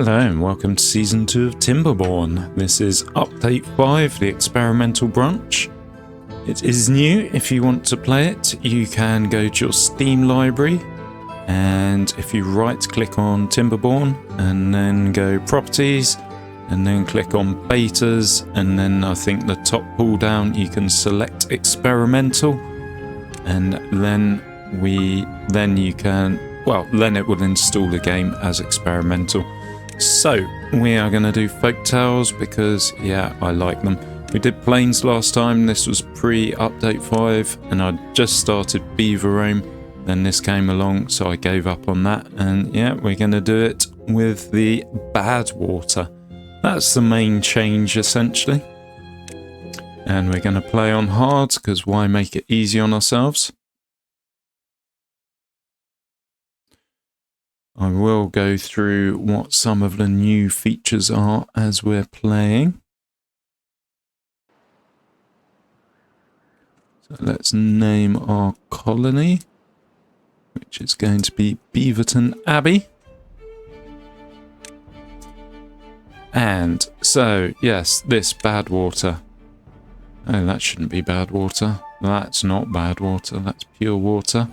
Hello and welcome to Season 2 of Timberborn. This is Update 5, the Experimental Branch. It is new. If you want to play it, you can go to your Steam library, and if you right click on Timberborn and then go Properties and then click on Betas, and then I think the top pull down you can select Experimental, and then you can, well, then it will install the game as experimental. So we are going to do folk tales because, yeah, I like them. We did planes last time. This was pre-update 5, and I just started Beaverome. Then this came along, so I gave up on that. And yeah, we're going to do it with the badwater. That's the main change, essentially. And we're going to play on hard because why make it easy on ourselves? I will go through what some of the new features are as we're playing. So let's name our colony, which is going to be Beaverton Abbey. And so, yes, this badwater. Oh, that shouldn't be badwater. That's not badwater, that's pure water.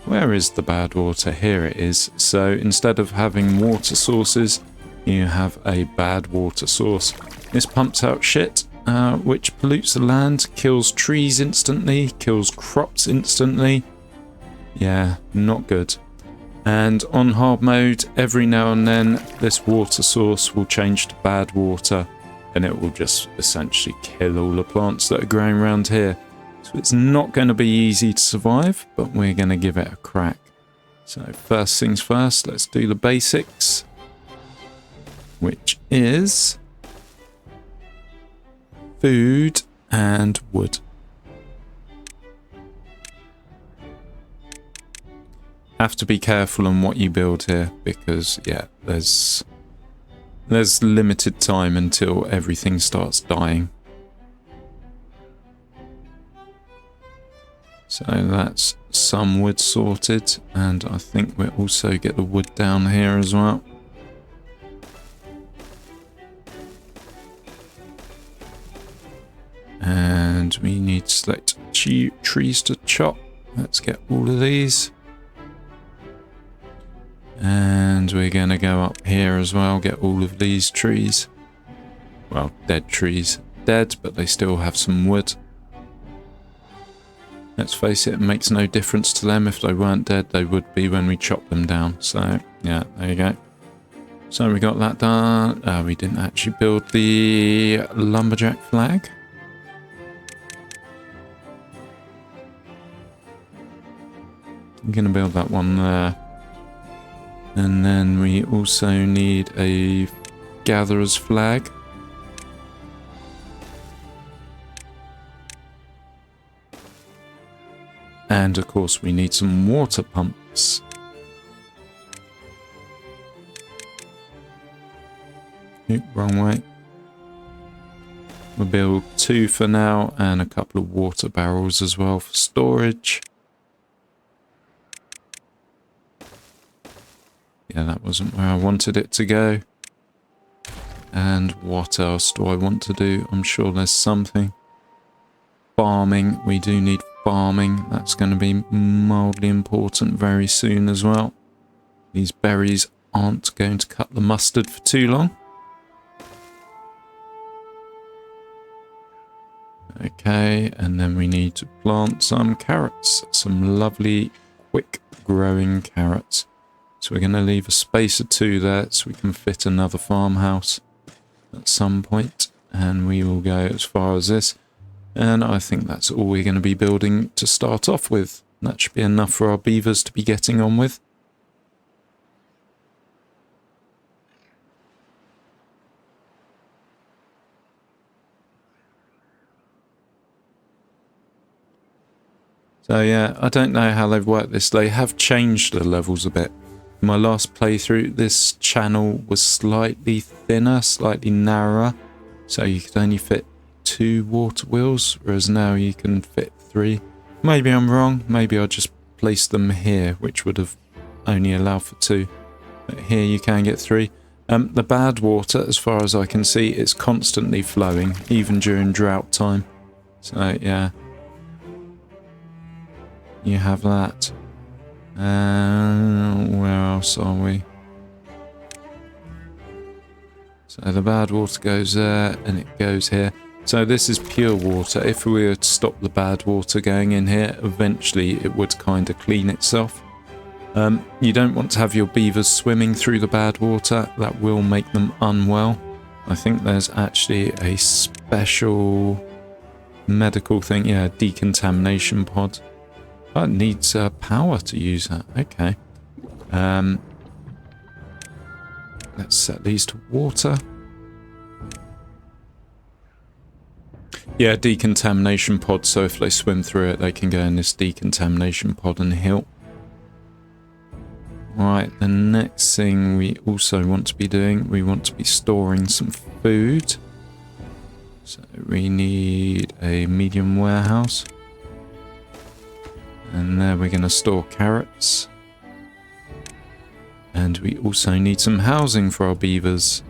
Where is the bad water? Here it is. So instead of having water sources, you have a bad water source. This pumps out shit, which pollutes the land, kills trees instantly, kills crops instantly. Yeah, not good. And on hard mode, every now and then, this water source will change to bad water, and it will just essentially kill all the plants that are growing around here. So it's not going to be easy to survive, but we're going to give it a crack. So first things first, let's do the basics, which is food and wood. Have to be careful on what you build here because, yeah, there's limited time until everything starts dying. So that's some wood sorted, and I think we'll also get the wood down here as well. And we need to select trees to chop. Let's get all of these. And we're going to go up here as well, get all of these trees. Well, dead trees. Dead, but they still have some wood. Let's face it, it makes no difference to them. If they weren't dead, they would be when we chop them down. So, yeah, there you go. So we got that done. We didn't actually build the lumberjack flag. I'm going to build that one there. And then we also need a gatherer's flag. And of course we need some water pumps. Oop, wrong way. We'll build 2 for now and a couple of water barrels as well for storage. Yeah, that wasn't where I wanted it to go. And what else do I want to do? I'm sure there's something. Farming, we do need farming. That's going to be mildly important very soon as well. These berries aren't going to cut the mustard for too long. Okay, and then we need to plant some carrots. Some lovely, quick growing carrots. So we're going to leave a space or 2 there so we can fit another farmhouse at some point. And we will go as far as this. And I think that's all we're going to be building to start off with. That should be enough for our beavers to be getting on with. So yeah, I don't know how they've worked this. They have changed the levels a bit. In my last playthrough, this channel was slightly thinner, slightly narrower. So you could only fit 2 water wheels, whereas now you can fit 3. Maybe I'm wrong. Maybe I just placed them here, which would have only allowed for 2. But here you can get 3. The bad water, as far as I can see, is constantly flowing, even during drought time. So, yeah. You have that. Where else are we? So the bad water goes there, and it goes here. So this is pure water. If we were to stop the bad water going in here, eventually it would kind of clean itself. You don't want to have your beavers swimming through the bad water. That will make them unwell. I think there's actually a special medical thing. Yeah, decontamination pod. That needs power to use that. Okay. Let's set these to water. Yeah, decontamination pod, so if they swim through it, they can go in this decontamination pod and heal. Right, the next thing we also want to be doing, we want to be storing some food. So we need a medium warehouse. And there we're going to store carrots. And we also need some housing for our beavers.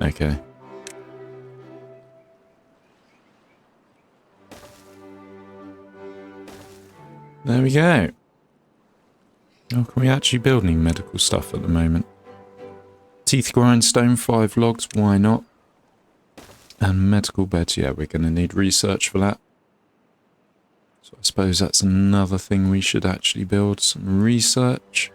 Okay. There we go. Oh, can we actually build any medical stuff at the moment? Teeth grindstone, 5 logs, why not? And medical beds, yeah, we're going to need research for that. So I suppose that's another thing we should actually build, some research.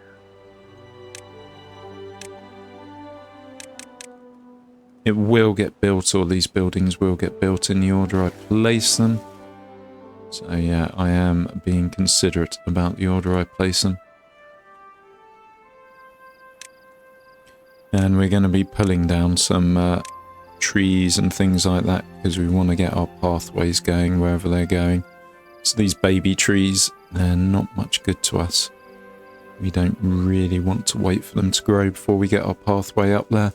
It will get built, or these buildings will get built in the order I place them. So yeah, I am being considerate about the order I place them. And we're going to be pulling down some trees and things like that because we want to get our pathways going wherever they're going. So these baby trees, they're not much good to us. We don't really want to wait for them to grow before we get our pathway up there.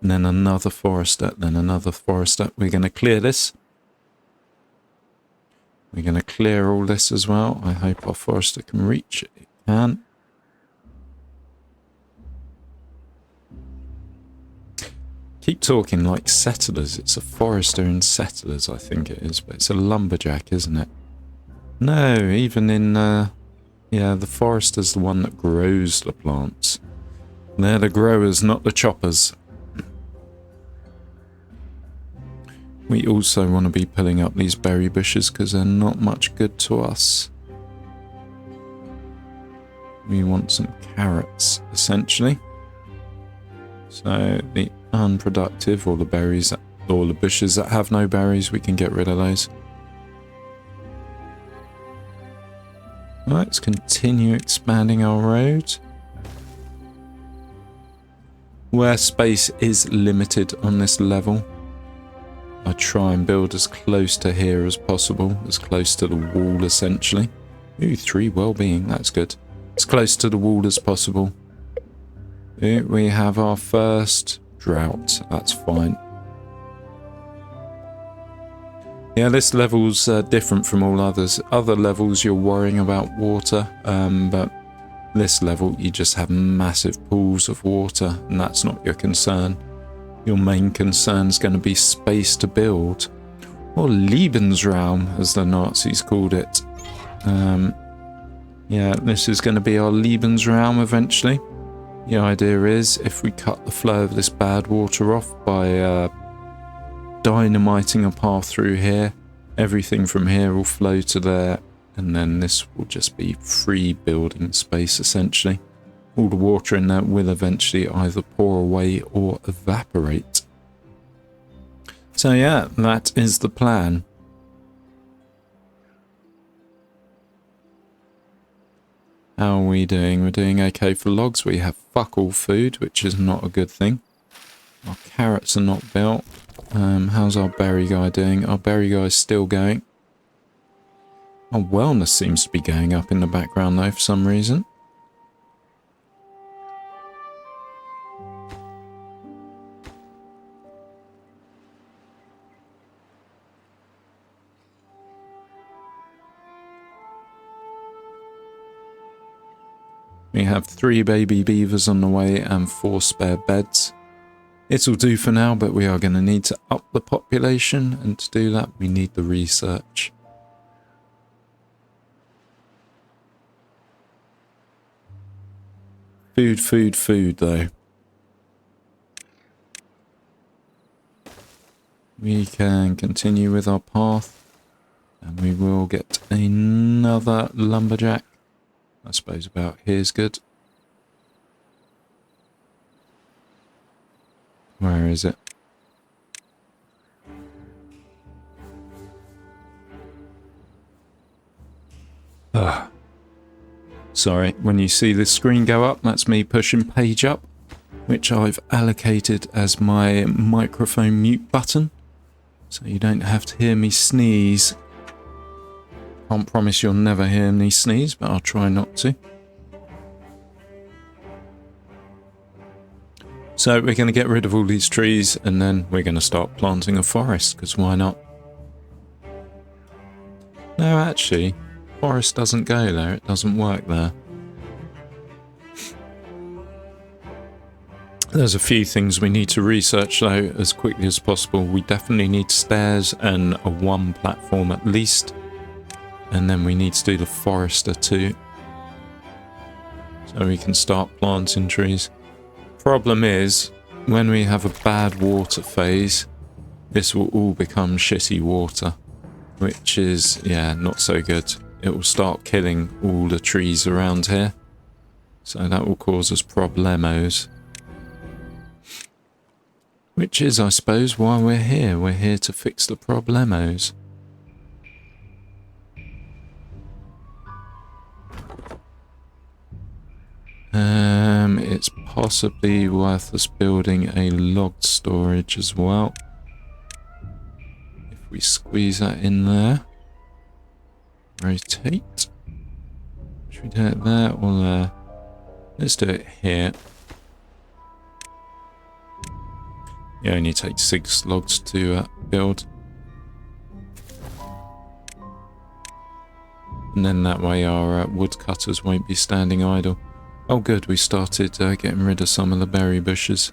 And then another forester, then another forester. We're going to clear this. We're going to clear all this as well. I hope our forester can reach it. It can. Keep talking like settlers. It's a forester and settlers, I think it is. But it's a lumberjack, isn't it? No, even in... yeah, the forester's the one that grows the plants. They're the growers, not the choppers. We also want to be pulling up these berry bushes because they're not much good to us. We want some carrots, essentially. So the unproductive, or the berries, or the bushes that have no berries, we can get rid of those. Let's continue expanding our road. Where space is limited on this level, I try and build as close to here as possible, as close to the wall essentially. Ooh, 3 well-being, that's good. As close to the wall as possible. Here we have our first drought, that's fine. Yeah, this level's different from all others. Other levels you're worrying about water, but this level you just have massive pools of water and that's not your concern. Your main concern is going to be space to build, or Lebensraum as the Nazis called it. Yeah, this is going to be our Lebensraum eventually. The idea is if we cut the flow of this bad water off by dynamiting a path through here, everything from here will flow to there, and then this will just be free building space essentially. All the water in there will eventually either pour away or evaporate. So yeah, that is the plan. How are we doing? We're doing okay for logs. We have fuck all food, which is not a good thing. Our carrots are not built. How's our berry guy doing? Our berry guy's still going. Our wellness seems to be going up in the background though for some reason. We have 3 baby beavers on the way and 4 spare beds. It'll do for now, but we are going to need to up the population, and to do that we need the research. Food, food, food though. We can continue with our path, and we will get another lumberjack. I suppose about here's good. Where is it? Sorry, when you see this screen go up, that's me pushing page up, which I've allocated as my microphone mute button, so you don't have to hear me sneeze. Can't promise you'll never hear me sneeze, but I'll try not to. So we're going to get rid of all these trees, and then we're going to start planting a forest, because why not? No, actually, forest doesn't go there. It doesn't work there. There's a few things we need to research, though, as quickly as possible. We definitely need stairs and a 1 platform at least. And then we need to do the forester too, so we can start planting trees. Problem is, when we have a bad water phase, this will all become shitty water, which is, yeah, not so good. It will start killing all the trees around here, so that will cause us problemos. Which is, I suppose, why we're here. We're here to fix the problemos. It's possibly worth us building a log storage as well. If we squeeze that in there. Rotate. Should we do it there or there? Let's do it here. It only takes 6 logs to build. And then that way our woodcutters won't be standing idle. Oh good, we started getting rid of some of the berry bushes.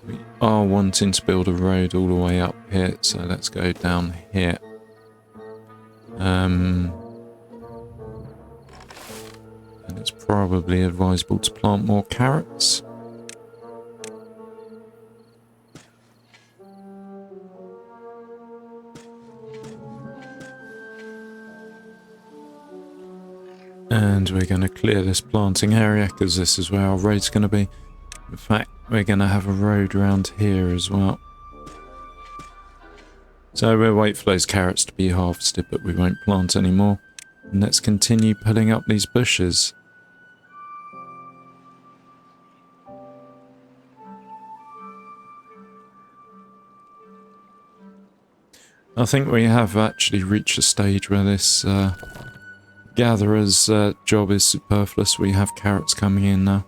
We are wanting to build a road all the way up here, so let's go down here. And it's probably advisable to plant more carrots. And we're going to clear this planting area, because this is where our road's going to be. In fact, we're going to have a road around here as well. So we'll wait for those carrots to be harvested, but we won't plant any more. And let's continue pulling up these bushes. I think we have actually reached a stage where this gatherer's job is superfluous. We have carrots coming in now.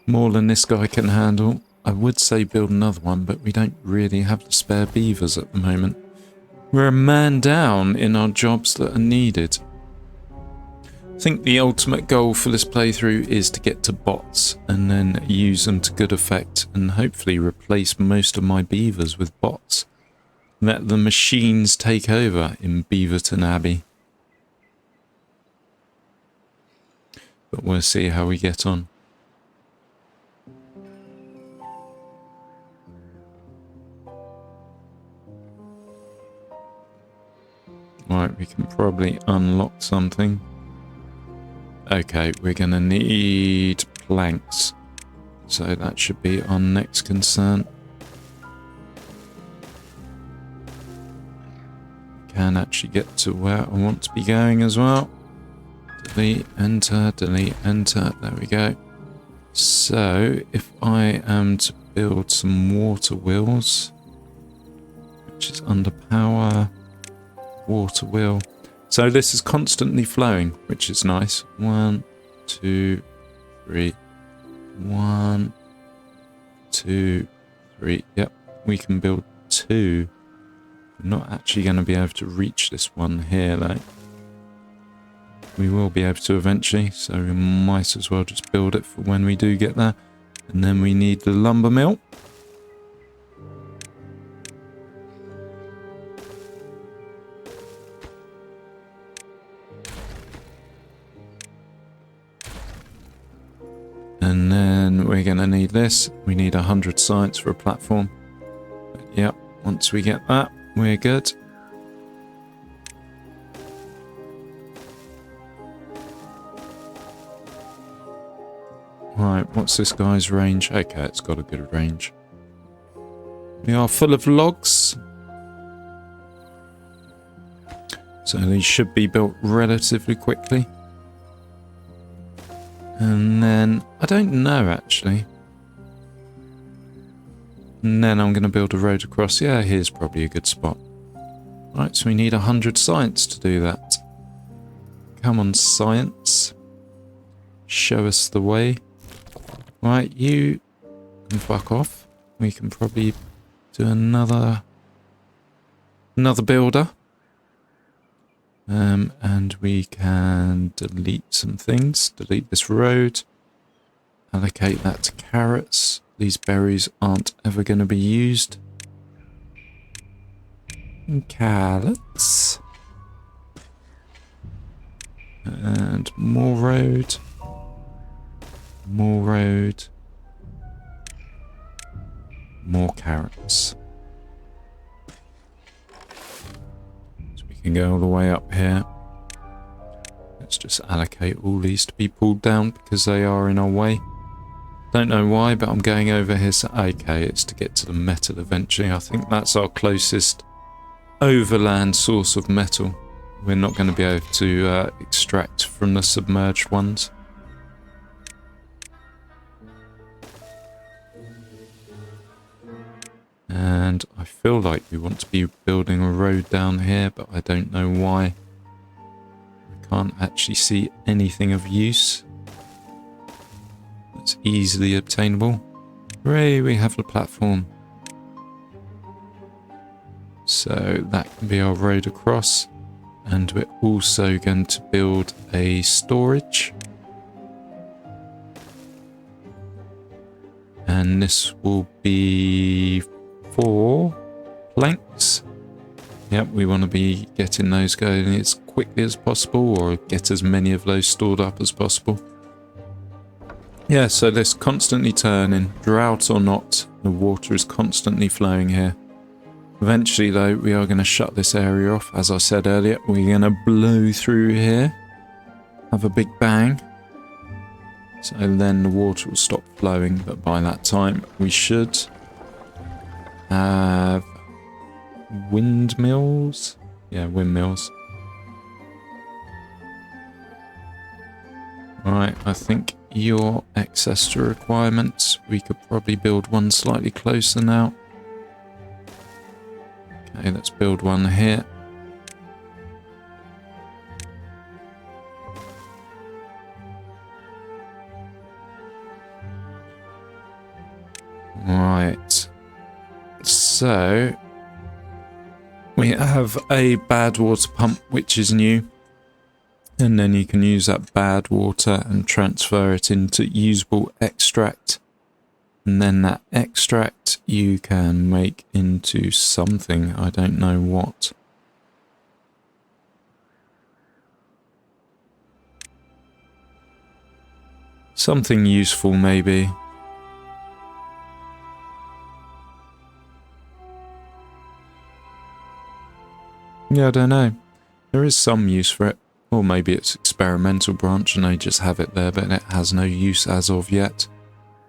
More than this guy can handle. I would say build another one, but we don't really have the spare beavers at the moment. We're a man down in our jobs that are needed. I think the ultimate goal for this playthrough is to get to bots and then use them to good effect, and hopefully replace most of my beavers with bots. Let the machines take over in Beaverton Abbey. But we'll see how we get on. Right, we can probably unlock something. Okay, we're going to need planks. So that should be our next concern. Can actually get to where I want to be going as well. Delete, enter, there we go. So, if I am to build some water wheels, which is under power, water wheel. So this is constantly flowing, which is nice. 1, 2, 3. 1, 2, 3. Yep, we can build 2. I'm not actually going to be able to reach this one here though. We will be able to eventually, so we might as well just build it for when we do get there. And then we need the lumber mill. And then we're going to need this. We need 100 sites for a platform. But yep, once we get that, we're good. Right, what's this guy's range? Okay, it's got a good range. We are full of logs. So these should be built relatively quickly. And then, I don't know actually. And then I'm going to build a road across. Yeah, here's probably a good spot. Right, so we need 100 science to do that. Come on, science. Show us the way. Right, you can fuck off. We can probably do another builder. And we can delete some things. Delete this road. Allocate that to carrots. These berries aren't ever going to be used. And carrots. And more road. More road. More carrots. Can go all the way up here. Let's just allocate all these to be pulled down because they are in our way. Don't know why, but I'm going over here. So, okay, it's to get to the metal eventually. I think that's our closest overland source of metal. We're not going to be able to extract from the submerged ones. And I feel like we want to be building a road down here, but I don't know why. I can't actually see anything of use that's easily obtainable. Hooray, we have the platform. So that can be our road across. And we're also going to build a storage. And this will be 4 planks. Yep, we want to be getting those going as quickly as possible, or get as many of those stored up as possible. Yeah, so this constantly turning, drought or not, the water is constantly flowing here. Eventually though, we are going to shut this area off. As I said earlier, we're going to blow through here, have a big bang. So then the water will stop flowing, but by that time we should have windmills. Yeah, windmills. Right, I think your access to requirements, we could probably build one slightly closer now. Okay, let's build one here. Right. So we have a badwater pump which is new, and then you can use that bad water and transfer it into usable extract, and then that extract you can make into something, I don't know what. Something useful maybe. Yeah, I don't know. There is some use for it. Or maybe it's experimental branch and they just have it there, but it has no use as of yet.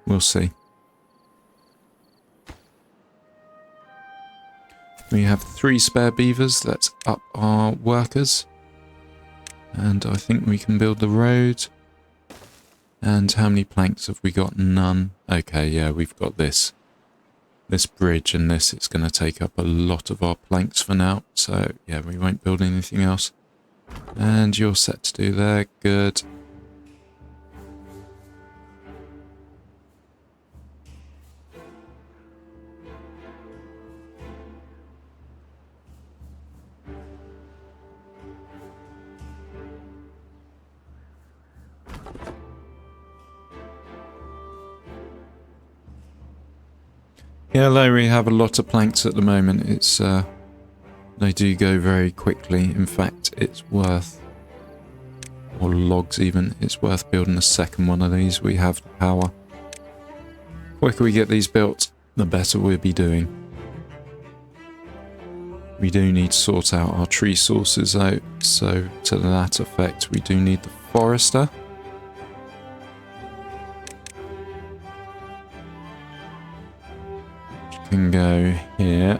We'll see. We have 3 spare beavers. Let's up our workers. And I think we can build the road. And how many planks have we got? None. Okay, yeah, we've got this. this bridge and this, it's going to take up a lot of our planks for now. So yeah, we won't build anything else. And you're set to do there. Good. Yeah, although we have a lot of planks at the moment, it's they do go very quickly. In fact, it's worth, or logs even, it's worth building a second one of these. We have the power. The quicker we get these built, the better we'll be doing. We do need to sort out our tree sources out, so to that effect, we do need the forester. Can go here.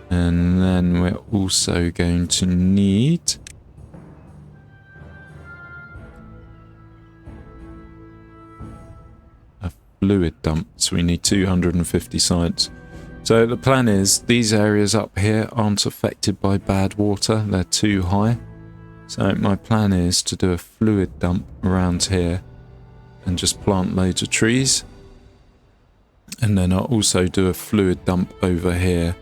And then we're also going to need a fluid dump. So we need 250 sites. So the plan is these areas up here aren't affected by bad water. They're too high. So my plan is to do a fluid dump around here and just plant loads of trees. And then I'll also do a fluid dump over here,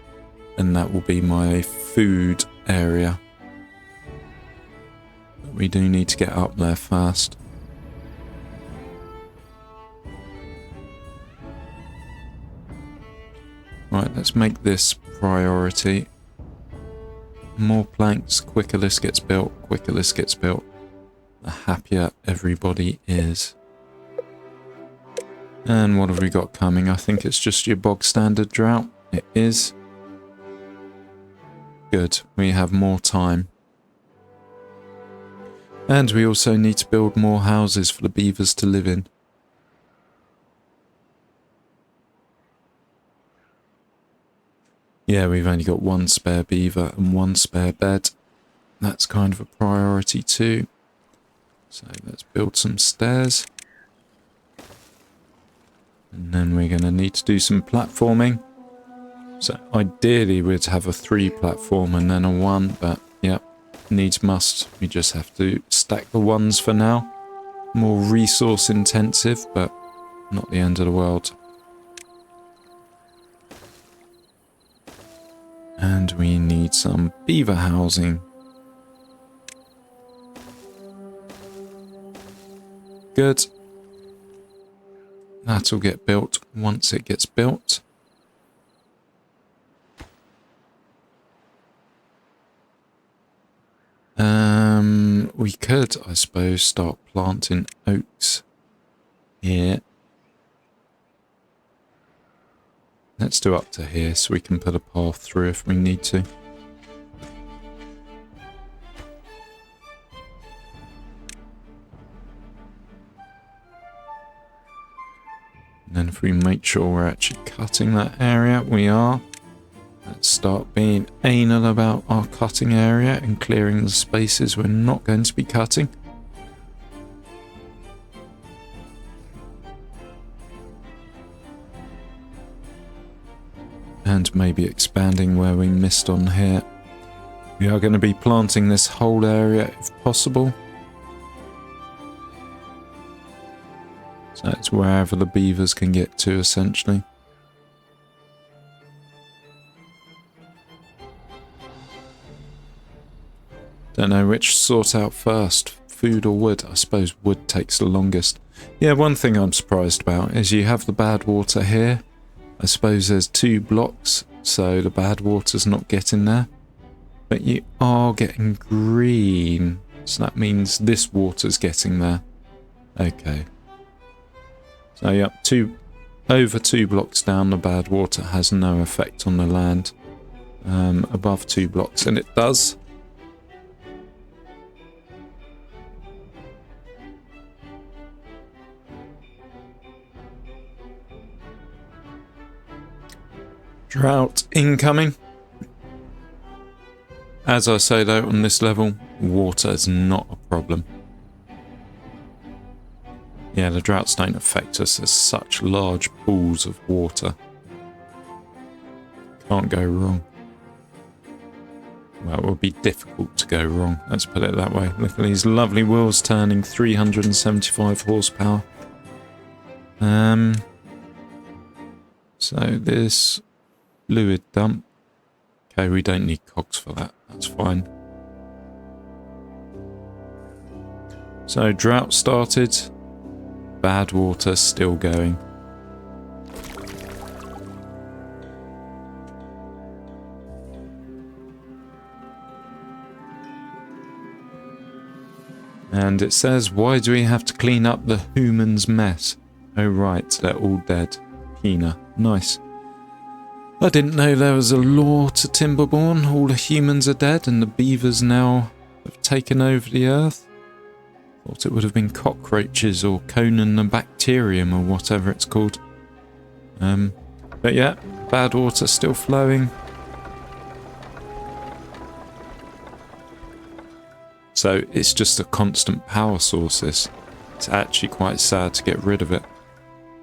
and that will be my food area. But we do need to get up there fast. Right, let's make this priority. More planks, quicker this gets built, quicker this gets built, the happier everybody is. And what have we got coming? I think it's just your bog standard drought. It is. Good. We have more time. And we also need to build more houses for the beavers to live in. Yeah, we've only got one spare beaver and one spare bed. That's kind of a priority too. So let's build some stairs. And then we're going to need to do some platforming. So ideally we'd have a 3 platform and then a 1, but yeah, needs must. We just have to stack the 1s for now. More resource intensive, but not the end of the world. And we need some beaver housing. Good. That'll get built once it gets built. We could, I suppose, start planting oaks here. Let's do up to here so we can put a path through if we need to. And then if we make sure we're actually cutting that area, we are. Let's start being anal about our cutting area and clearing the spaces we're not going to be cutting. And maybe expanding where we missed on here. We are going to be planting this whole area if possible. So it's wherever the beavers can get to, essentially. Don't know which sort out first, food or wood. I suppose wood takes the longest. Yeah, one thing I'm surprised about is you have the bad water here. I suppose there's 2 blocks, so the bad water's not getting there. But you are getting green, so that means this water's getting there. Okay. So yeah, over 2 blocks down, the bad water has no effect on the land. Above 2 blocks, and it does. Drought incoming. As I say though, on this level, water is not a problem. Yeah, the droughts don't affect us. There's such large pools of water. Can't go wrong. Well, it will be difficult to go wrong. Let's put it that way. Look at these lovely wheels turning 375 horsepower. So this fluid dump. Okay, we don't need cogs for that. That's fine. So drought started. Bad water still going. And it says, why do we have to clean up the human's mess? Oh right, they're all dead. Hina. Nice. I didn't know there was a law to Timberborn. All the humans are dead and the beavers now have taken over the earth. Thought it would have been cockroaches or Conan the bacterium or whatever it's called. But yeah, bad water still flowing. So it's just a constant power source. It's actually quite sad to get rid of it.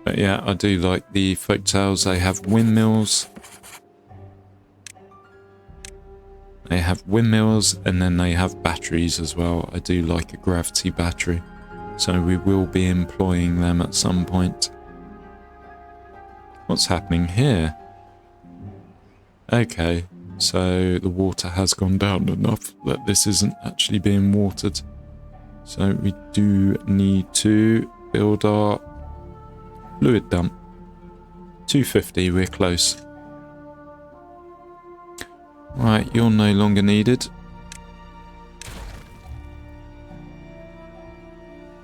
But yeah, I do like the folktales. They have windmills. They have windmills and then they have batteries as well. I do like a gravity battery. So we will be employing them at some point. What's happening here? Okay, so the water has gone down enough that this isn't actually being watered. So we do need to build our fluid dump. 250, we're close. Right, you're no longer needed.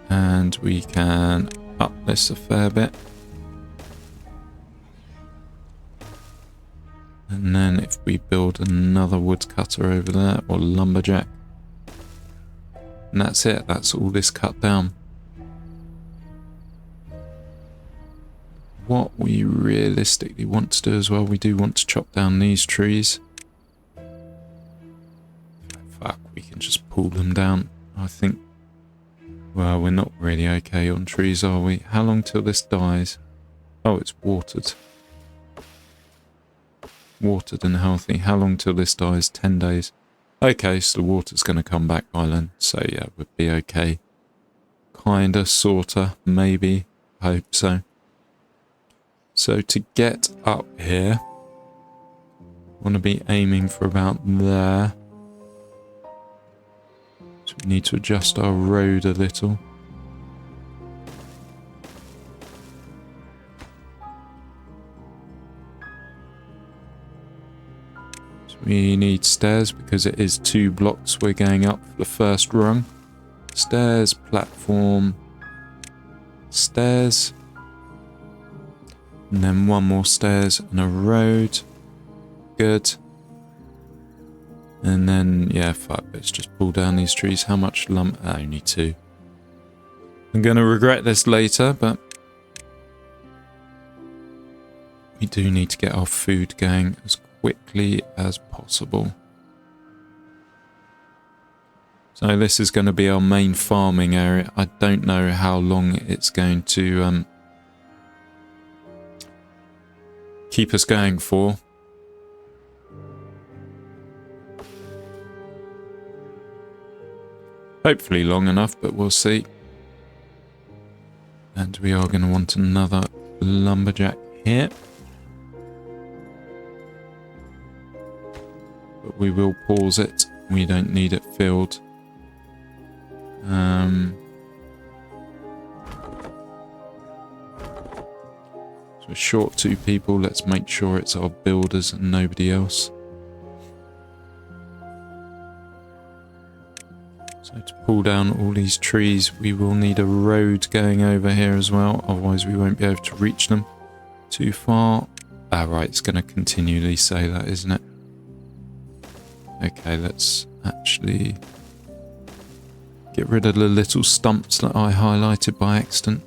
And we can up this a fair bit. And then if we build another woodcutter over there, or lumberjack. And that's it, that's all this cut down. What we realistically want to do as well, we do want to chop down these trees. Fuck, we can just pull them down. I think, well, we're not really okay on trees, are we? How long till this dies? Oh, it's watered. Watered and healthy. How long till this dies? 10 days. Okay, so the water's going to come back by then. So yeah, we'll be okay. Kinda, sorta, maybe. I hope so. So to get up here, I want to be aiming for about there. So we need to adjust our road a little. So we need stairs because it is 2 blocks we're going up for the first rung. Stairs, platform, stairs. And then 1 more stairs and a road. Good. And then, yeah, fuck, let's just pull down these trees. How much lump? Only 2. I'm going to regret this later, but we do need to get our food going as quickly as possible. So this is going to be our main farming area. I don't know how long it's going to keep us going for. Hopefully long enough, but we'll see. And we are going to want another lumberjack here. But we will pause it. We don't need it filled. So we're short 2 people. Let's make sure it's our builders and nobody else. So to pull down all these trees, we will need a road going over here as well. Otherwise we won't be able to reach them too far. Ah, right, it's going to continually say that, isn't it? Okay, let's actually get rid of the little stumps that I highlighted by accident.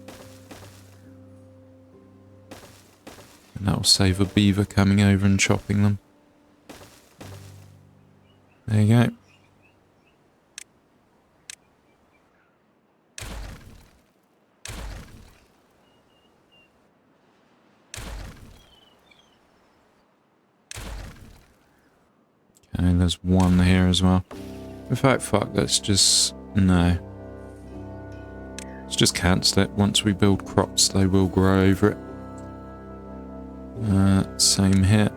And that will save a beaver coming over and chopping them. There you go. Okay, there's one here as well. In fact, fuck, let's just... no. Let's just cancel it. Once we build crops, they will grow over it. Same here.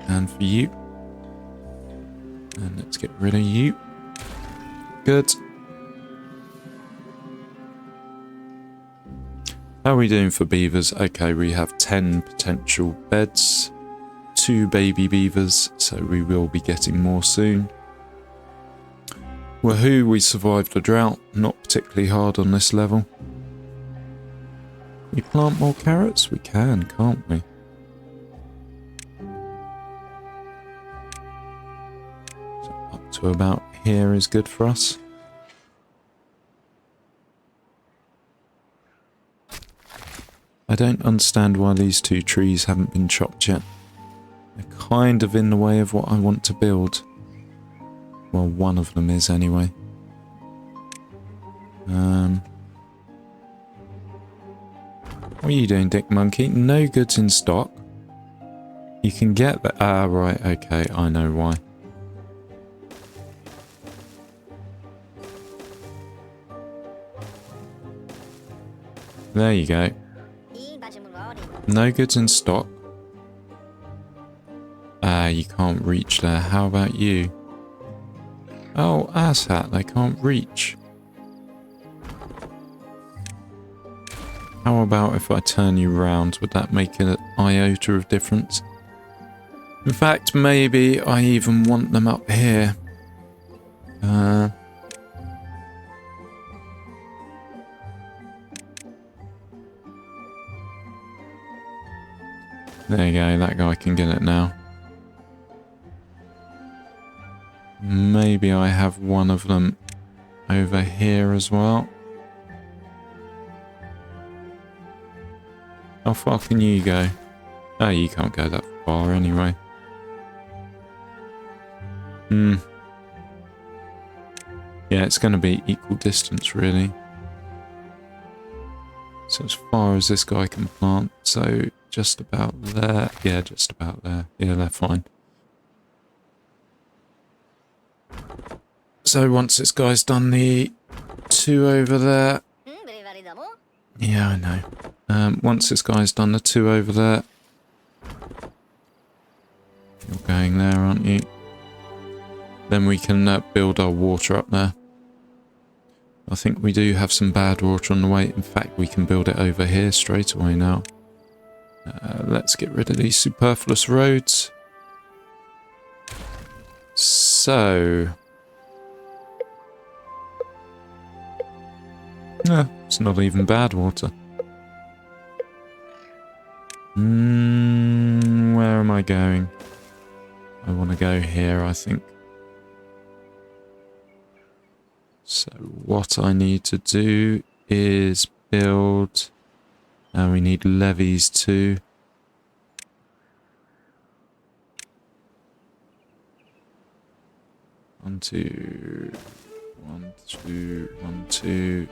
And for you. And let's get rid of you. Good. How are we doing for beavers? Okay, we have 10 potential beds. 2 baby beavers, so we will be getting more soon. Woohoo, we survived the drought. Not particularly hard on this level. We plant more carrots? We can, can't we? So up to about here is good for us. I don't understand why these 2 trees haven't been chopped yet. They're kind of in the way of what I want to build. Well, one of them is anyway. What are you doing, Dick Monkey? No goods in stock. You can get that. Ah, right, okay, I know why. There you go. No goods in stock. Ah, you can't reach there. How about you? Oh, asshat, they can't reach. How about if I turn you round? Would that make an iota of difference? In fact, maybe I even want them up here. There you go, that guy can get it now. Maybe I have one of them over here as well. How far can you go? Oh, you can't go that far anyway. Yeah, it's going to be equal distance, really. So as far as this guy can plant, so just about there. Yeah, just about there. Yeah, they're fine. So once this guy's done the 2 over there. Yeah, I know. Once this guy's done the 2 over there. You're going there, aren't you? Then we can build our water up there. I think we do have some bad water on the way. In fact, we can build it over here straight away now. Let's get rid of these superfluous roads. So... no, it's not even bad water. Where am I going? I want to go here, I think. So what I need to do is build... we need levees too. One, two, 1, 2, 1, 2,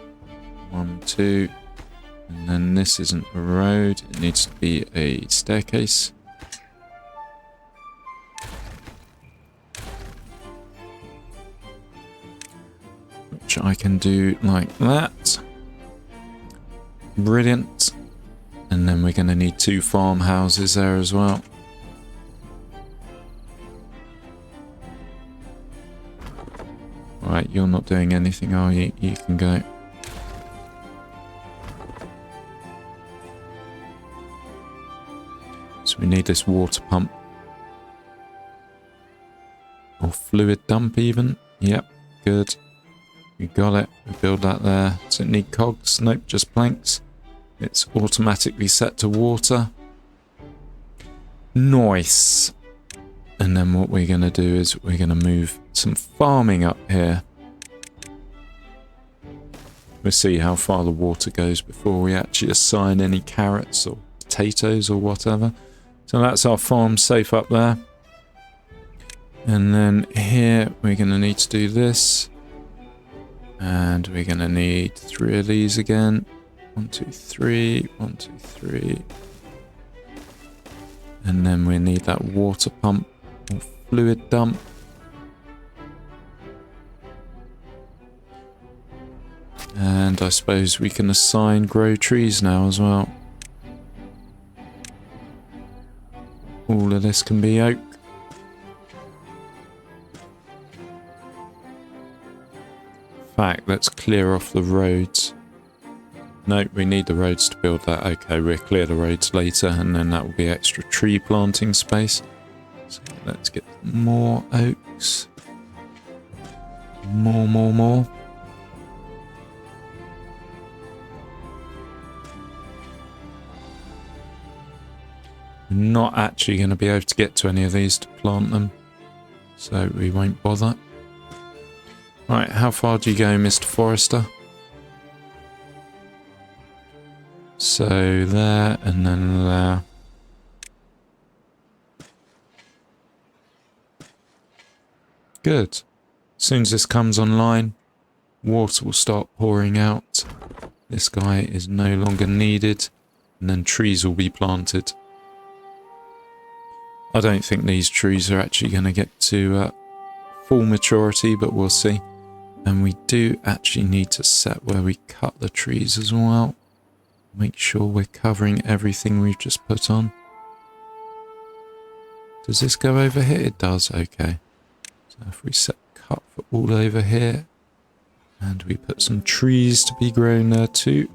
1, 2. And then this isn't a road, it needs to be a staircase. Which I can do like that. Brilliant. And then we're going to need 2 farmhouses there as well. Right, you're not doing anything, are you? You can go. So we need this water pump. Or fluid dump even. Yep, good. We got it. We build that there. Does it need cogs? Nope, just planks. It's automatically set to water. Nice. And then what we're going to do is we're going to move some farming up here. We'll see how far the water goes before we actually assign any carrots or potatoes or whatever. So that's our farm safe up there. And then here we're going to need to do this. And we're going to need 3 of these again. 1, 2, 3. 1, 2, 3. And then we need that water pump or fluid dump. And I suppose we can assign grow trees now as well. All of this can be oak. In fact, let's clear off the roads. No, we need the roads to build that. Okay, we'll clear the roads later and then that will be extra tree planting space. So let's get more oaks. More. We're not actually going to be able to get to any of these to plant them, so we won't bother. Right, how far do you go, Mr. Forester? So there and then there. Good. As soon as this comes online, water will start pouring out. This guy is no longer needed, and then trees will be planted. I don't think these trees are actually going to get to full maturity, but we'll see. And we do actually need to set where we cut the trees as well. Make sure we're covering everything we've just put on. Does this go over here? It does, okay. So if we set cut for all over here, and we put some trees to be grown there too.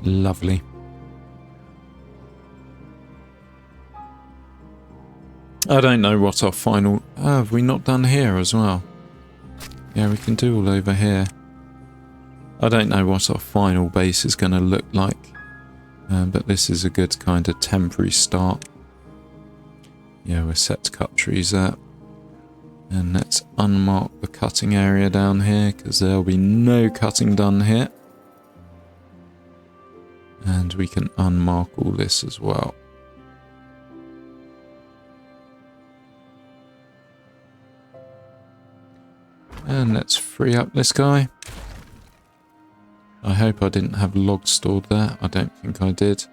Lovely. I don't know what our final... Oh, have we not done here as well? Yeah, we can do all over here. I don't know what our final base is going to look like. But this is a good kind of temporary start. Yeah, we're set to cut trees there. And let's unmark the cutting area down here, because there'll be no cutting done here. And we can unmark all this as well. And let's free up this guy. I hope I didn't have logs stored there. I don't think I did.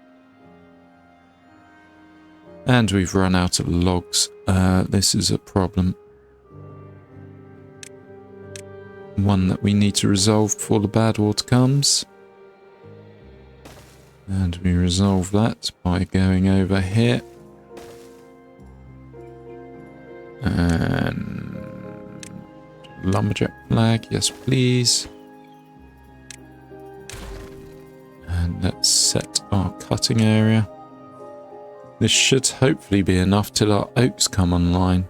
And we've run out of logs. This is a problem. One that we need to resolve before the badwater comes. And we resolve that by going over here. And lumberjack flag, yes please. And let's set our cutting area. This should hopefully be enough till our oaks come online.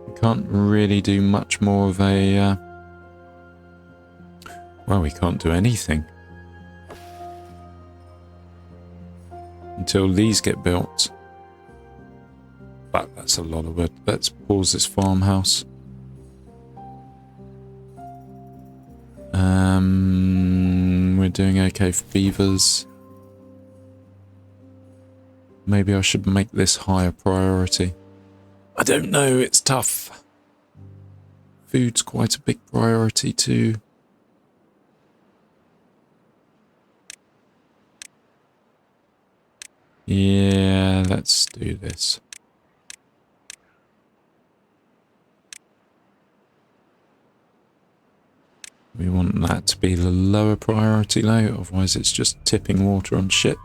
We can't really do much more of a... well, we can't do anything until these get built. But that's a lot of wood. Let's pause this farmhouse. We're doing okay for beavers. Maybe I should make this higher priority. I don't know, it's tough. Food's quite a big priority too. Yeah, let's do this. We want that to be the lower priority though, otherwise it's just tipping water on shit.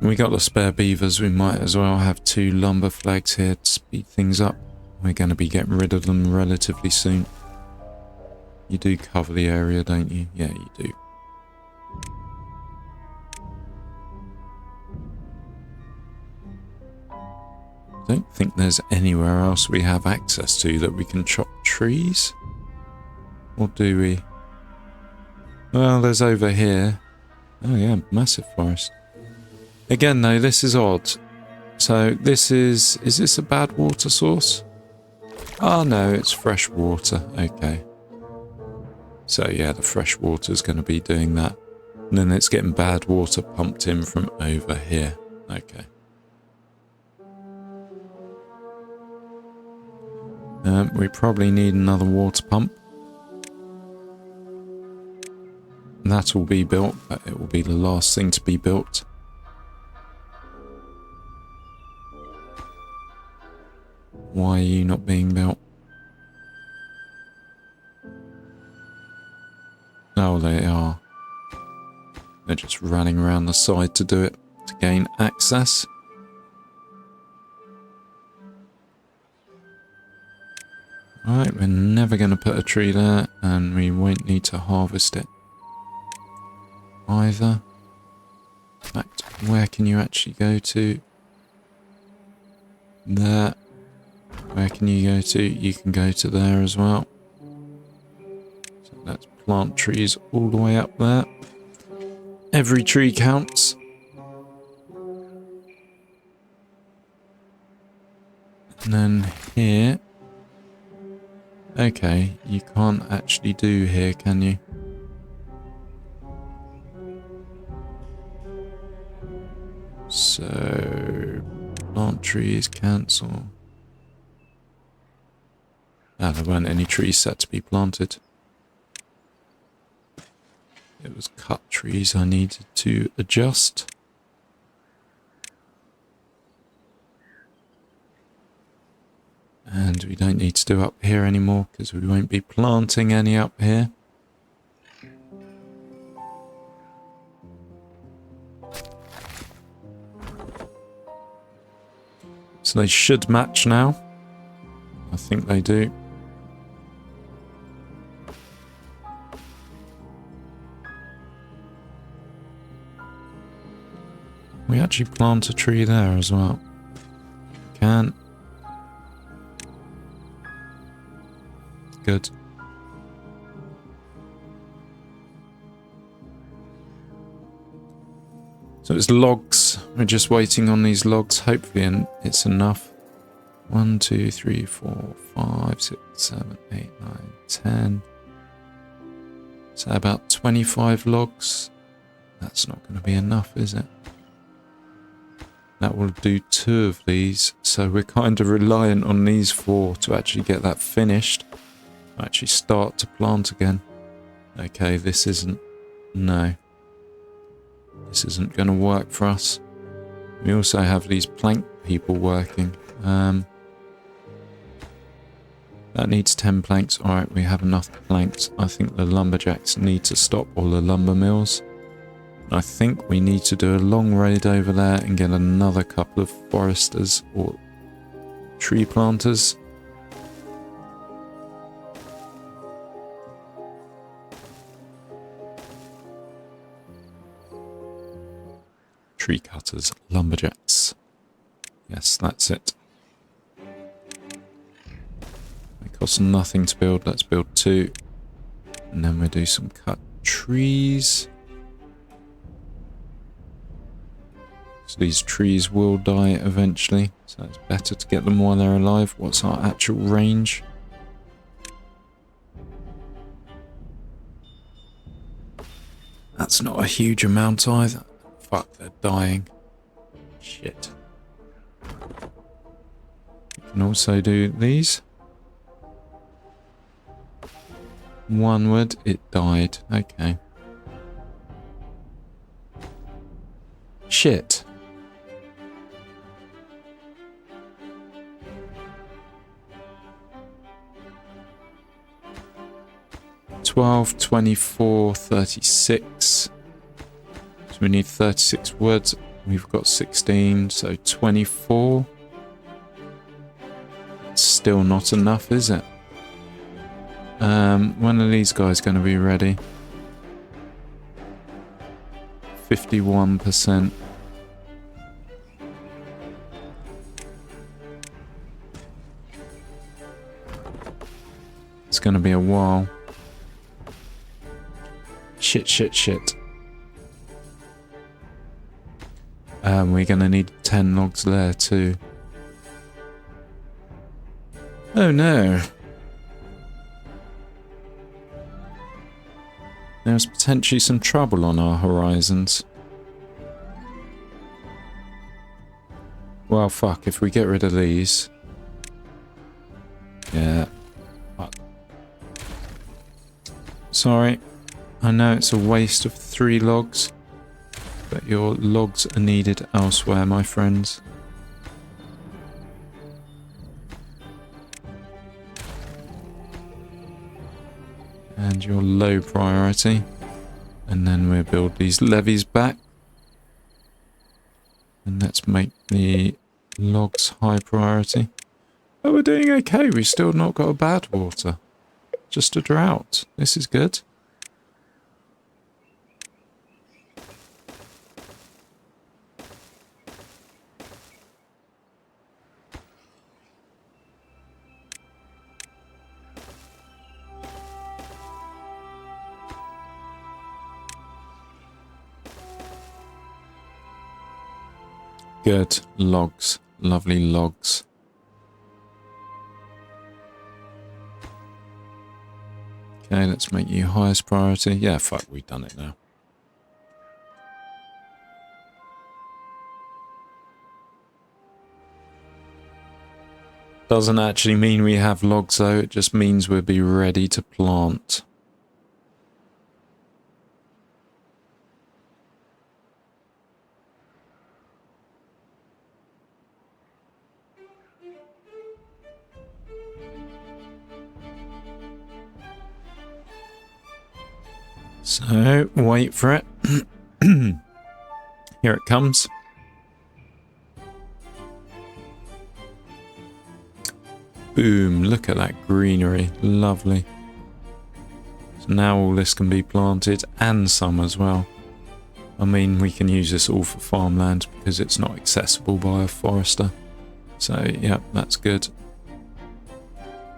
We got the spare beavers, we might as well have 2 lumber flags here to speed things up. We're going to be getting rid of them relatively soon. You do cover the area, don't you? Yeah, you do. I don't think there's anywhere else we have access to that we can chop trees. Or do we? Well, there's over here. Oh yeah, massive forest. Again though, this is odd. So this is this a bad water source? Oh no, it's fresh water. Okay. So yeah, the fresh water is going to be doing that. And then it's getting bad water pumped in from over here. Okay. We probably need another water pump. that will be built, but it will be the last thing to be built. Why are you not being built? Oh, they are. They're just running around the side to do it, to gain access. Right, we're never going to put a tree there, and we won't need to harvest it either. In fact, where can you actually go to? There. Where can you go to? You can go to there as well. So let's plant trees all the way up there. Every tree counts. And then here. Okay, you can't actually do here, can you? So, plant trees, cancel. Ah, there weren't any trees set to be planted. It was cut trees I needed to adjust. And we don't need to do up here anymore because we won't be planting any up here. So they should match now. I think they do. We actually plant a tree there as well. We can. Good. So it's logs. We're just waiting on these logs. Hopefully, and it's enough. 1, 2, 3, 4, 5, 6, 7, 8, 9, 10. So about 25 logs. That's not going to be enough, is it? That will do 2 of these. So we're kind of reliant on these 4 to actually get that finished. Actually start to plant again. Okay, this isn't... No. This isn't going to work for us. We also have these plank people working. That needs 10 planks. Alright, we have enough planks. I think the lumberjacks need to stop all the lumber mills. I think we need to do a long raid over there and get another couple of foresters or tree planters. Tree cutters, lumberjacks. Yes, that's it. It costs nothing to build. Let's build 2. And then we'll do some cut trees. So these trees will die eventually. So it's better to get them while they're alive. What's our actual range? That's not a huge amount either. Fuck, they're dying. Shit. We can also do these. 1 wood, it died. Okay. Shit. $12, $24, $36. We need 36 wood. We've got 16, so 24. Still not enough, is it? When are these guys going to be ready? 51%. It's going to be a while. Shit. We're going to need 10 logs there too. Oh no. There's potentially some trouble on our horizons. Well, fuck, if we get rid of these... Yeah. Fuck. Sorry. I know it's a waste of 3 logs, but your logs are needed elsewhere, my friends. And your low priority. And then we'll build these levees back. And let's make the logs high priority. Oh, we're doing okay. We've still not got a bad water. Just a drought. This is good. Good. Logs. Lovely logs. Okay, let's make you highest priority. Yeah, fuck, we've done it now. Doesn't actually mean we have logs though, it just means we'll be ready to plant. So, wait for it. Here it comes. Boom, look at that greenery. Lovely. So now all this can be planted, and some as well. I mean, we can use this all for farmland because it's not accessible by a forester. So, yeah, that's good.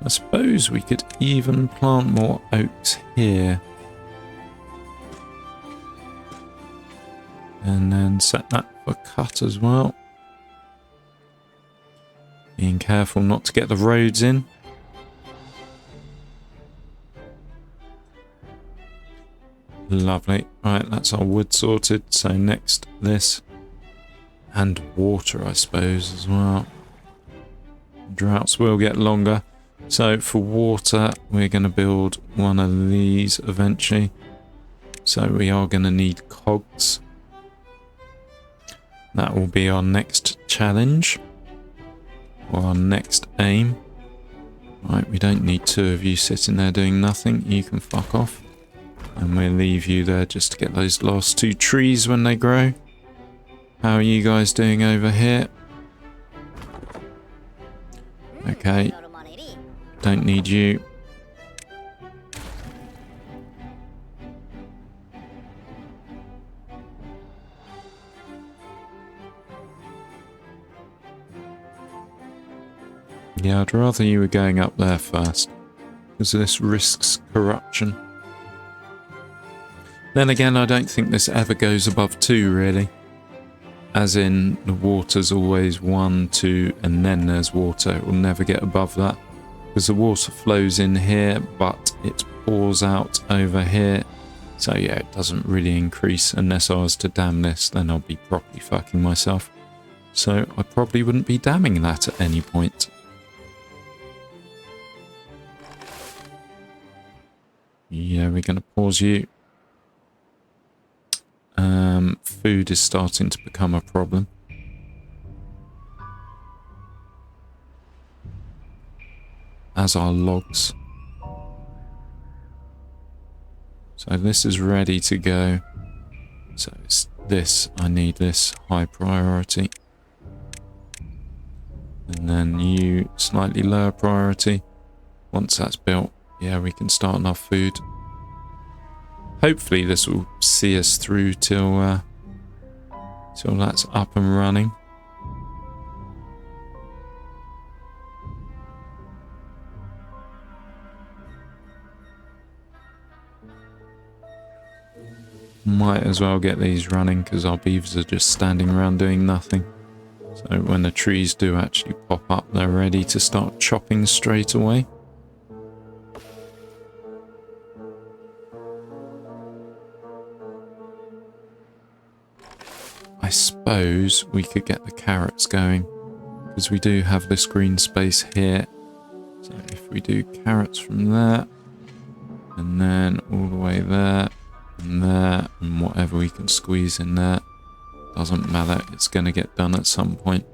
I suppose we could even plant more oaks here. And then set that for cut as well. Being careful not to get the roads in. Lovely. Right, that's our wood sorted. So next this. And water, I suppose, as well. Droughts will get longer. So for water, we're going to build one of these eventually. So we are going to need cogs. That will be our next challenge, or our next aim. Right, we don't need 2 of you sitting there doing nothing. You can fuck off. And we'll leave you there just to get those last 2 trees when they grow. How are you guys doing over here? Okay. Don't need you. Yeah, I'd rather you were going up there first, because this risks corruption. Then again, I don't think this ever goes above 2, really. As in, the water's always 1, 2, and then there's water. It will never get above that, because the water flows in here, but it pours out over here. So yeah, it doesn't really increase. Unless I was to dam this, then I'll be properly fucking myself. So I probably wouldn't be damming that at any point. Yeah, we're going to pause you. Food is starting to become a problem. As are logs. So this is ready to go. So it's this, I need this high priority. And then you slightly lower priority. Once that's built, yeah, we can start on our food. Hopefully this will see us through till that's up and running. Might as well get these running because our beavers are just standing around doing nothing. So when the trees do actually pop up, they're ready to start chopping straight away. I suppose we could get the carrots going because we do have this green space here. So if we do carrots from there and then all the way there, and there, and whatever we can squeeze in there. Doesn't matter, it's going to get done at some point.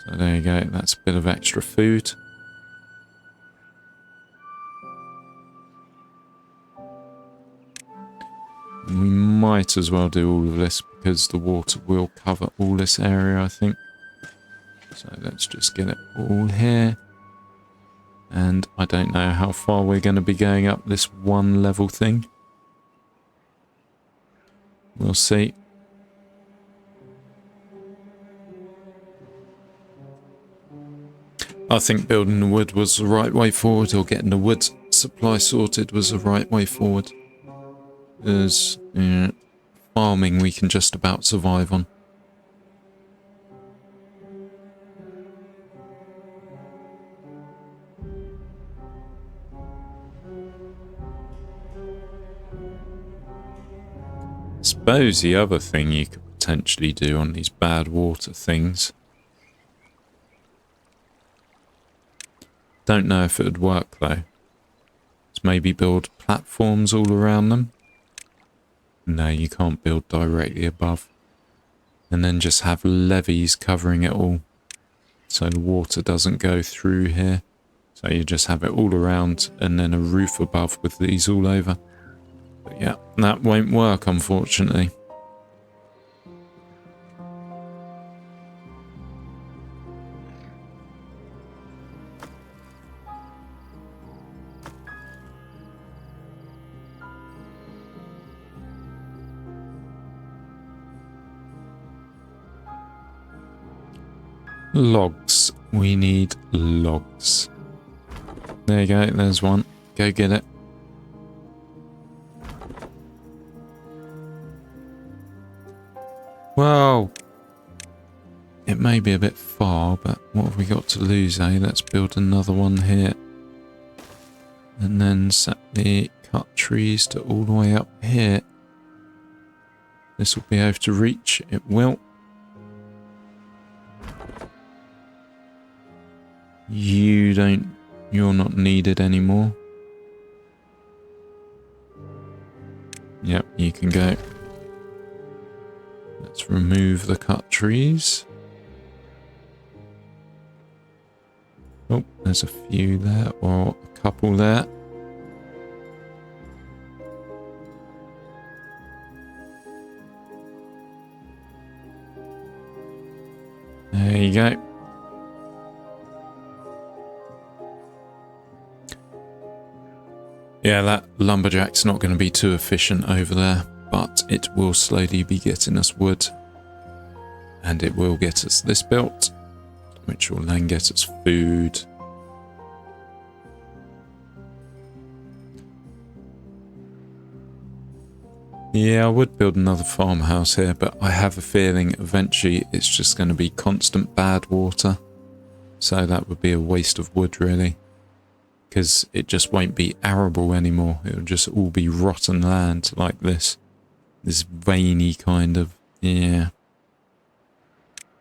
So there you go, that's a bit of extra food. We might as well do all of this because the water will cover all this area, I think. So let's just get it all here. And I don't know how far we're going to be going up this one level thing. We'll see. I think building the wood was the right way forward, or getting the wood supply sorted was the right way forward. There's farming we can just about survive on. Suppose the other thing you could potentially do on these bad water things, don't know if it would work though, is maybe build platforms all around them. No, you can't build directly above. And then just have levees covering it all, so the water doesn't go through here. So you just have it all around and then a roof above with these all over. But yeah, that won't work, unfortunately. Logs. We need logs. There you go, there's one. Go get it. Well, it may be a bit far, but what have we got to lose, eh? Let's build another one here. And then set the cut trees to all the way up here. This will be able to reach. It will. You're not needed anymore. Yep, you can go. Let's remove the cut trees. Oh, there's a few there, or a couple there. There you go. Yeah, that lumberjack's not going to be too efficient over there, but it will slowly be getting us wood. And it will get us this built, which will then get us food. Yeah, I would build another farmhouse here, but I have a feeling eventually it's just going to be constant bad water. So that would be a waste of wood, really. Because it just won't be arable anymore. It'll just all be rotten land like this. This veiny kind of, yeah.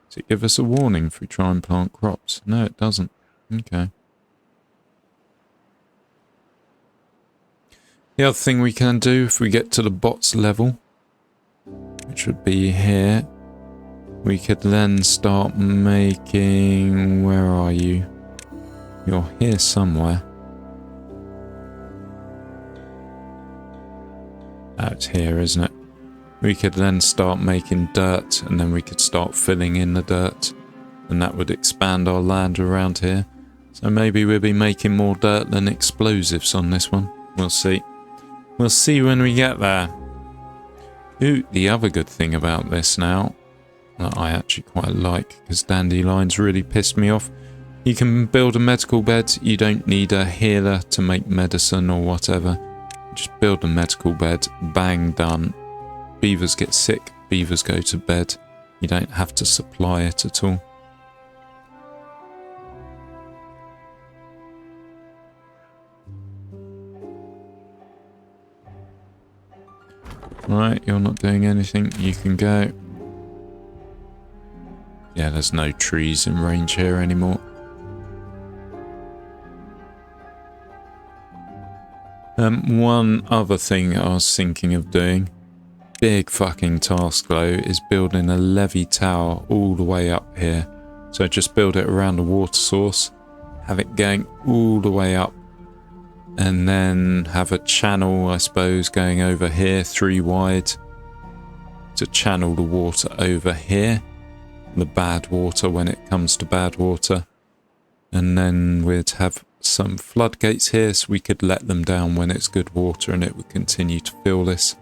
Does it give us a warning if we try and plant crops? No, it doesn't. Okay. The other thing we can do if we get to the bots level, which would be here, we could then start making, where are you? You're here somewhere. Out here, isn't it? We could then start making dirt, and then we could start filling in the dirt, and that would expand our land around here. So maybe we'll be making more dirt than explosives on this one. We'll see. We'll see when we get there. Ooh, the other good thing about this now, that I actually quite like, because dandelions really pissed me off. You can build a medical bed. You don't need a healer to make medicine or whatever. Just build a medical bed, bang, done. Beavers get sick, beavers go to bed. You don't have to supply it at all. Right, you're not doing anything, you can go. Yeah, there's no trees in range here anymore. One other thing I was thinking of doing, big fucking task though, is building a levee tower all the way up here. So just build it around a water source, have it going all the way up, and then have a channel, I suppose, going over here 3 wide to channel the water over here, the bad water when it comes to bad water. And then we'd have some floodgates here so we could let them down when it's good water and it would continue to fill this.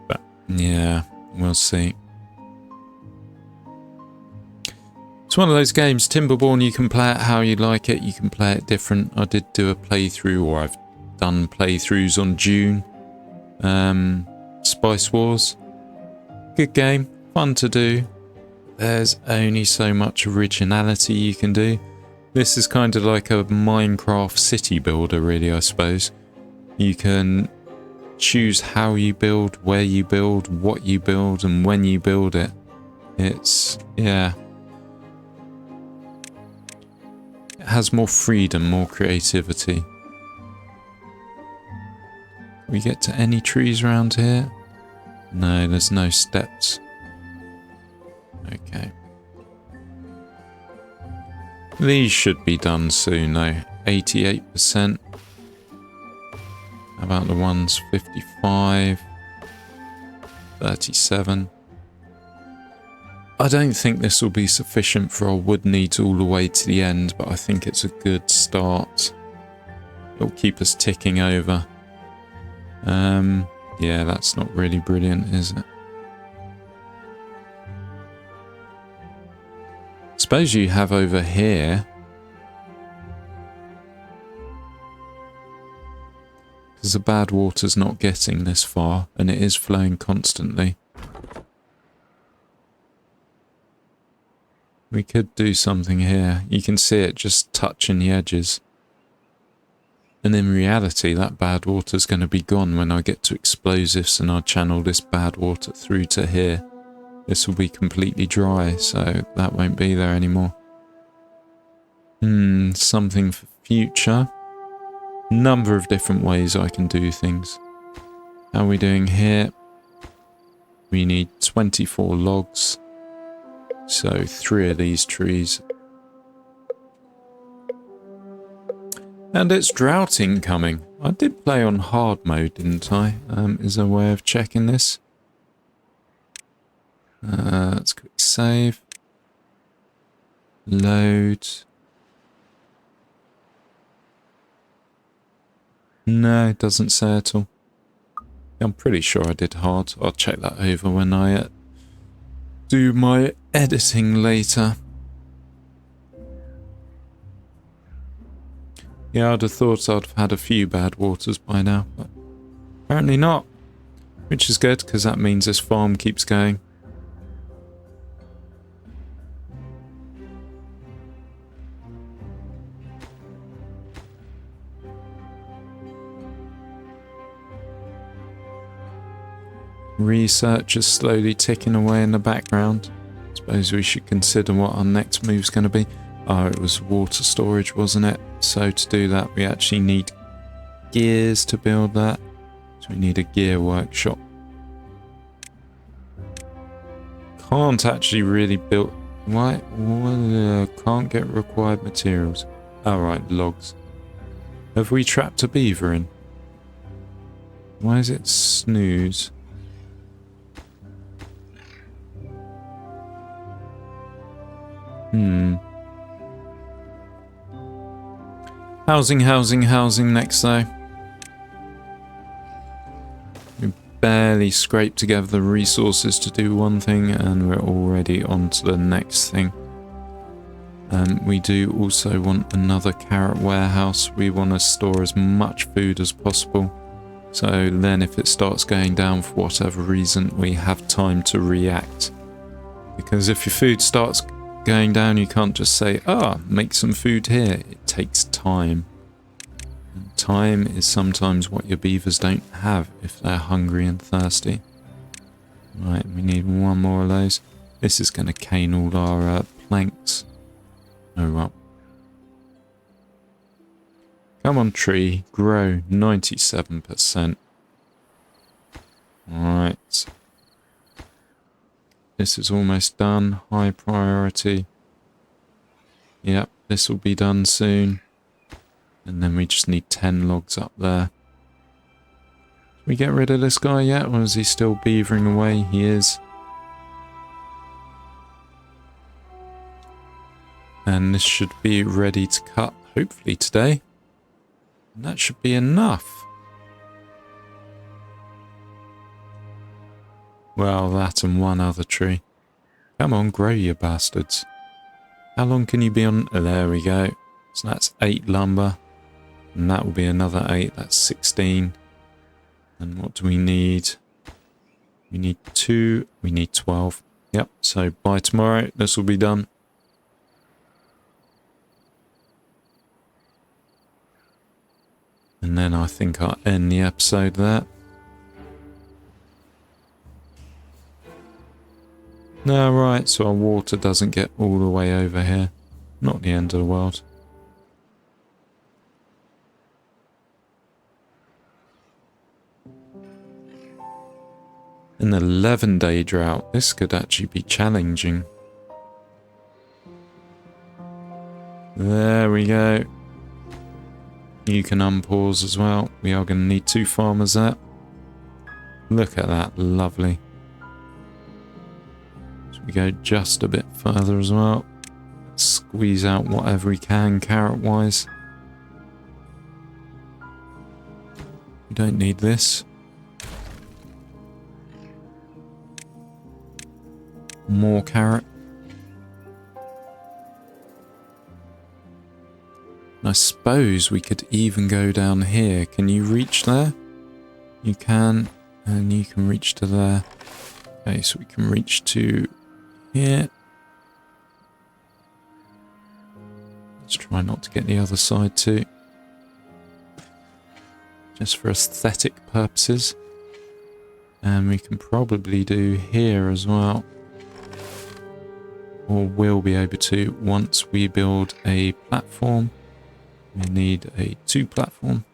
But yeah, we'll see. It's one of those games, Timberborn, you can play it how you like it, you can play it different. I did do a playthrough, or I've done playthroughs on Dune, Spice Wars. Good game, fun to do. There's only so much originality you can do. This is kind of like a Minecraft city builder, really, I suppose. You can choose how you build, where you build, what you build, and when you build it. It's, yeah. It has more freedom, more creativity. We get to any trees around here? No, there's no steps. Okay. These should be done soon though. 88%. How about the ones 55? 37. I don't think this will be sufficient for our wood needs all the way to the end, but I think it's a good start. It'll keep us ticking over. Yeah, that's not really brilliant, is it? Suppose you have over here, because the bad water's not getting this far and it is flowing constantly. We could do something here. You can see it just touching the edges. And in reality, that bad water's going to be gone when I get to explosives and I channel this bad water through to here. This will be completely dry, so that won't be there anymore. Something for future. Number of different ways I can do things. How are we doing here? We need 24 logs. So 3 of these trees. And it's droughting coming. I did play on hard mode, didn't I? Is there a way of checking this? Let's quick save. Load. No, it doesn't say at all. I'm pretty sure I did hard. I'll check that over when I do my editing later. Yeah, I'd have thought I'd have had a few bad waters by now, but apparently not. Which is good, because that means this farm keeps going. Research is slowly ticking away in the background. Suppose we should consider what our next move's going to be. Oh, it was water storage, wasn't it? So to do that, we actually need gears to build that. So we need a gear workshop. Can't actually really build... Why? Can't get required materials. Alright, logs. Have we trapped a beaver in? Why is it snooze? Housing next though. We barely scraped together the resources to do one thing and we're already on to the next thing. We do also want another carrot warehouse. We want to store as much food as possible. So then if it starts going down for whatever reason, we have time to react. Because if your food starts going down, you can't just say, make some food here. It takes time. And time is sometimes what your beavers don't have if they're hungry and thirsty. Right, we need one more of those. This is going to cane all our planks. Oh well. Come on, tree. Grow 97%. Alright. This is almost done. High priority. Yep, this will be done soon. And then we just need 10 logs up there. Can we get rid of this guy yet? Or is he still beavering away? He is. And this should be ready to cut, hopefully today. And that should be enough. Well, that and one other tree. Come on, grow, you bastards. How long can you be on? Oh, there we go. So that's 8 lumber. And that will be another 8. That's 16. And what do we need? We need 2. We need 12. Yep, so by tomorrow, this will be done. And then I think I'll end the episode there. No, right, so our water doesn't get all the way over here. Not the end of the world. An 11-day drought. This could actually be challenging. There we go. You can unpause as well. We are going to need 2 farmers there. Look at that. Lovely. So we go just a bit further as well. Squeeze out whatever we can carrot-wise. We don't need this. More carrot. I suppose we could even go down here. Can you reach there? You can, and you can reach to there. Okay, so we can reach to here. Let's try not to get the other side too. Just for aesthetic purposes. And we can probably do here as well. Or we'll be able to once we build a platform. We need a 2 platform.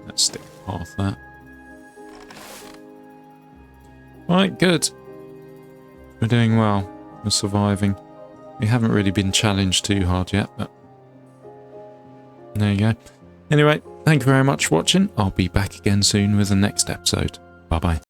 Let's stick a path there. Right, good. We're doing well. We're surviving. We haven't really been challenged too hard yet, but there you go. Anyway, thank you very much for watching. I'll be back again soon with the next episode. Bye bye.